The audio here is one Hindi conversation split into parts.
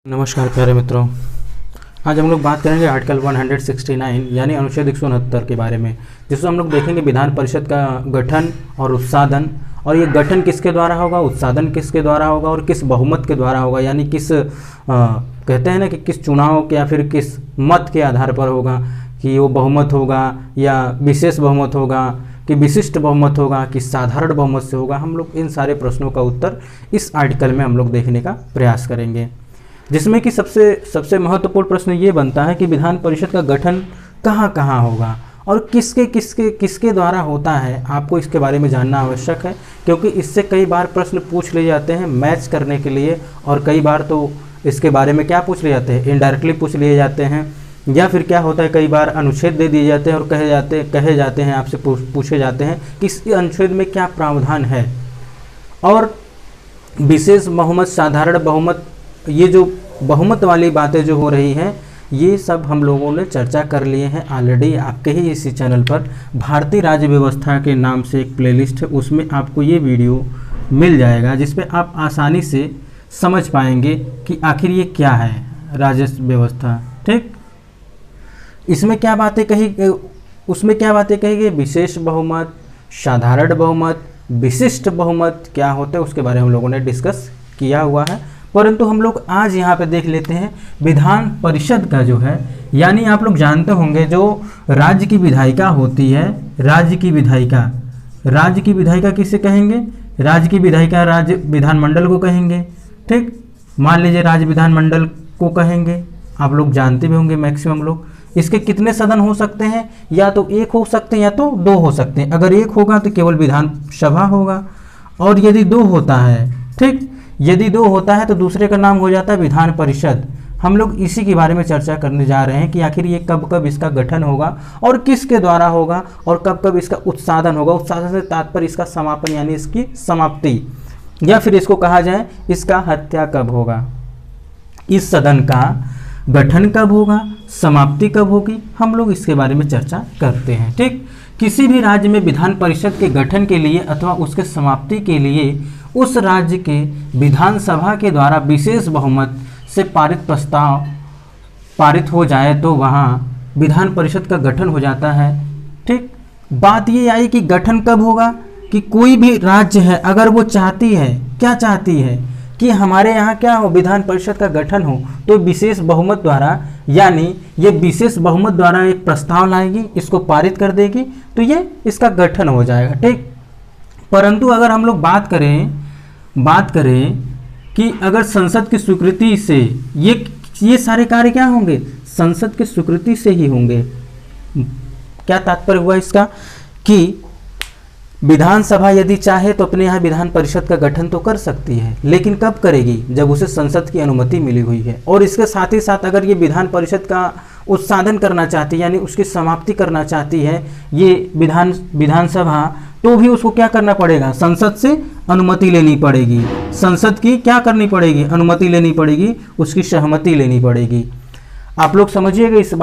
नमस्कार प्यारे मित्रों, आज हम लोग बात करेंगे आर्टिकल 169 यानी अनुच्छेद 169 के बारे में, जिसमें हम लोग देखेंगे विधान परिषद का गठन और उत्साधन, और ये गठन किसके द्वारा होगा, उत्साधन किसके द्वारा होगा और किस बहुमत के द्वारा होगा, यानी किस कहते हैं ना कि किस चुनाव के या फिर किस मत के आधार पर होगा, कि वो बहुमत होगा या विशेष बहुमत होगा, कि विशिष्ट बहुमत होगा, कि साधारण बहुमत से होगा। हम लोग इन सारे प्रश्नों का उत्तर इस आर्टिकल में हम लोग देखने का प्रयास करेंगे, जिसमें कि सबसे महत्वपूर्ण प्रश्न ये बनता है कि विधान परिषद का गठन कहाँ कहाँ होगा और किसके द्वारा होता है। आपको इसके बारे में जानना आवश्यक है, क्योंकि इससे कई बार प्रश्न पूछ लिए जाते हैं मैच करने के लिए, और कई बार तो इसके बारे में क्या पूछ लिए जाते हैं, इनडायरेक्टली पूछ लिए जाते हैं, या फिर क्या होता है कई बार अनुच्छेद दे दिए जाते हैं और कहे जाते हैं आपसे पूछे जाते हैं कि इस अनुच्छेद में क्या प्रावधान है। और विशेष बहुमत, साधारण बहुमत, ये जो बहुमत वाली बातें जो हो रही हैं, ये सब हम लोगों ने चर्चा कर लिए हैं ऑलरेडी। आपके ही इसी चैनल पर भारतीय राज्य व्यवस्था के नाम से एक प्लेलिस्ट है, उसमें आपको ये वीडियो मिल जाएगा, जिसपे आप आसानी से समझ पाएंगे कि आखिर ये क्या है राज्य व्यवस्था। ठीक, इसमें क्या बातें कही, उसमें क्या बातें कही गई, विशेष बहुमत, साधारण बहुमत, विशिष्ट बहुमत क्या होता है, उसके बारे में हम लोगों ने डिस्कस किया हुआ है। परंतु हम लोग आज यहाँ पे देख लेते हैं विधान परिषद का जो है, यानी आप लोग जानते होंगे जो राज्य की विधायिका होती है, राज्य की विधायिका किसे कहेंगे, राज्य की विधायिका राज्य विधानमंडल को कहेंगे। ठीक, मान लीजिए राज्य विधानमंडल को कहेंगे, आप लोग जानते भी होंगे मैक्सिमम लोग। इसके कितने सदन हो सकते हैं, या तो एक हो सकते हैं या तो दो हो सकते हैं। अगर एक होगा तो केवल विधानसभा होगा, और यदि दो होता है, ठीक, यदि दो होता है तो दूसरे का नाम हो जाता है विधान परिषद। हम लोग इसी के बारे में चर्चा करने जा रहे हैं कि आखिर ये कब कब इसका गठन होगा और किसके द्वारा होगा, और कब कब इसका उत्साधन होगा। उत्साधन से तात्पर्य इसका समापन यानी इसकी समाप्ति, या फिर इसको कहा जाए इसका हत्या कब होगा, इस सदन का गठन कब होगा, समाप्ति कब होगी, हम लोग इसके बारे में चर्चा करते हैं। ठीक, किसी भी राज्य में विधान परिषद के गठन के लिए अथवा उसके समाप्ति के लिए उस राज्य के विधानसभा के द्वारा विशेष बहुमत से पारित प्रस्ताव पारित हो जाए तो वहाँ विधान परिषद का गठन हो जाता है। ठीक, बात ये आई कि गठन कब होगा, कि कोई भी राज्य है अगर वो चाहती है, क्या चाहती है कि हमारे यहाँ क्या हो, विधान परिषद का गठन हो, तो विशेष बहुमत द्वारा, यानी ये विशेष बहुमत द्वारा एक प्रस्ताव लाएगी, इसको पारित कर देगी, तो ये इसका गठन हो जाएगा। ठीक, परंतु अगर हम लोग बात करें कि अगर संसद की स्वीकृति से ये सारे कार्य क्या होंगे, संसद की स्वीकृति से ही होंगे। क्या तात्पर्य हुआ इसका, कि विधानसभा यदि चाहे तो अपने यहाँ विधान परिषद का गठन तो कर सकती है, लेकिन कब करेगी, जब उसे संसद की अनुमति मिली हुई है। और इसके साथ ही साथ अगर ये विधान परिषद का उत्साधन करना चाहती है, यानी उसकी समाप्ति करना चाहती है ये विधानसभा, तो भी उसको क्या करना पड़ेगा, संसद से अनुमति लेनी पड़ेगी। संसद की क्या करनी पड़ेगी, अनुमति लेनी पड़ेगी, उसकी सहमति लेनी पड़ेगी। आप लोग समझिएगा इस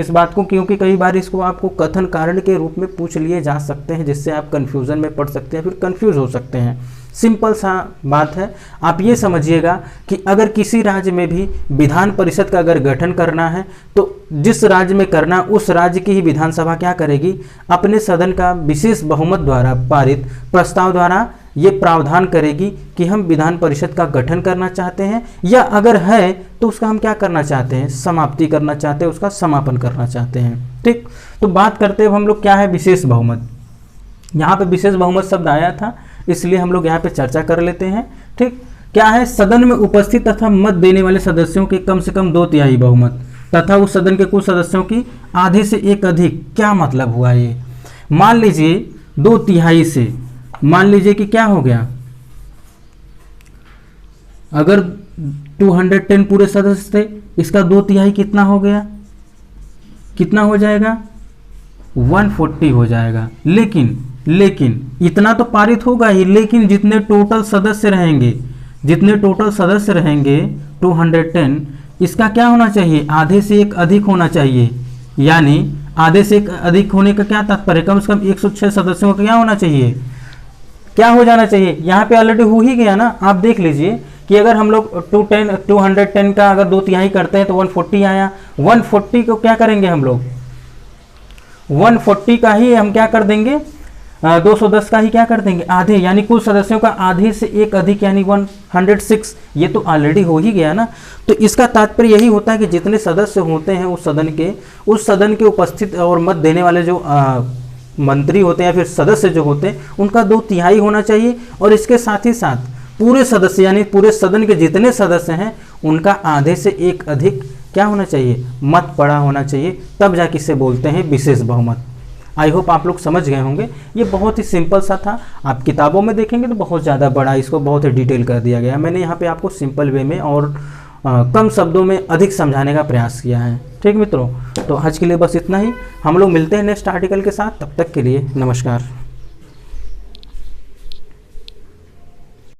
बात को, क्योंकि कई बार इसको आपको कथन कारण के रूप में पूछ लिए जा सकते हैं, जिससे आप कंफ्यूजन में पड़ सकते हैं, फिर कंफ्यूज हो सकते हैं। सिंपल सा बात है, आप ये समझिएगा कि अगर किसी राज्य में भी विधान परिषद का अगर गठन करना है, तो जिस राज्य में करना उस राज्य की ही विधानसभा क्या करेगी, अपने सदन का विशेष बहुमत द्वारा पारित प्रस्ताव द्वारा ये प्रावधान करेगी कि हम विधान परिषद का गठन करना चाहते हैं, या अगर है तो उसका हम क्या करना चाहते हैं, समाप्ति करना चाहते हैं, उसका समापन करना चाहते हैं। ठीक, तो बात करते हैं हम लोग क्या है विशेष बहुमत। यहाँ पे विशेष बहुमत शब्द आया था, इसलिए हम लोग यहाँ पे चर्चा कर लेते हैं। ठीक, क्या है, सदन में उपस्थित तथा मत देने वाले सदस्यों के कम से कम 2/3 बहुमत तथा उस सदन के कुल सदस्यों की आधे से एक अधिक। क्या मतलब हुआ ये, मान लीजिए 2/3 से, मान लीजिए कि क्या हो गया, अगर 210 पूरे सदस्य थे, इसका 2/3 कितना हो गया, कितना हो जाएगा, 140 हो जाएगा। लेकिन इतना तो पारित होगा ही, लेकिन जितने टोटल सदस्य रहेंगे 210, इसका क्या होना चाहिए, आधे से एक अधिक होना चाहिए। यानी आधे से एक अधिक होने का क्या तात्पर्य, कम से कम 106 सदस्यों का क्या होना चाहिए, क्या हो जाना चाहिए। यहाँ पे ऑलरेडी हो ही गया ना, आप देख लीजिए कि अगर हम लोग 210 का अगर 2/3 करते हैं तो 140 आया। 140 को क्या करेंगे हम लोग, 140 का ही हम क्या कर देंगे, 210 का ही क्या कर देंगे, आधे, यानी कुल सदस्यों का आधे से एक अधिक यानी 106। ये तो ऑलरेडी हो ही गया ना। तो इसका तात्पर्य यही होता है कि जितने सदस्य होते हैं उस सदन के उपस्थित और मत देने वाले जो मंत्री होते हैं या फिर सदस्य जो होते हैं उनका 2/3 होना चाहिए। और इसके साथ ही साथ पूरे सदस्य यानी पूरे सदन के जितने सदस्य हैं उनका आधे से एक अधिक क्या होना चाहिए, मत पड़ा होना चाहिए, तब जाके इसे बोलते हैं विशेष बहुमत। आई होप आप लोग समझ गए होंगे। ये बहुत ही सिंपल सा था, आप किताबों में देखेंगे तो बहुत ज़्यादा बड़ा इसको बहुत ही डिटेल कर दिया गया। मैंने यहाँ पे आपको सिंपल वे में और कम शब्दों में अधिक समझाने का प्रयास किया है। ठीक मित्रों, तो आज के लिए बस इतना ही। हम लोग मिलते हैं नेक्स्ट आर्टिकल के साथ, तब तक के लिए नमस्कार।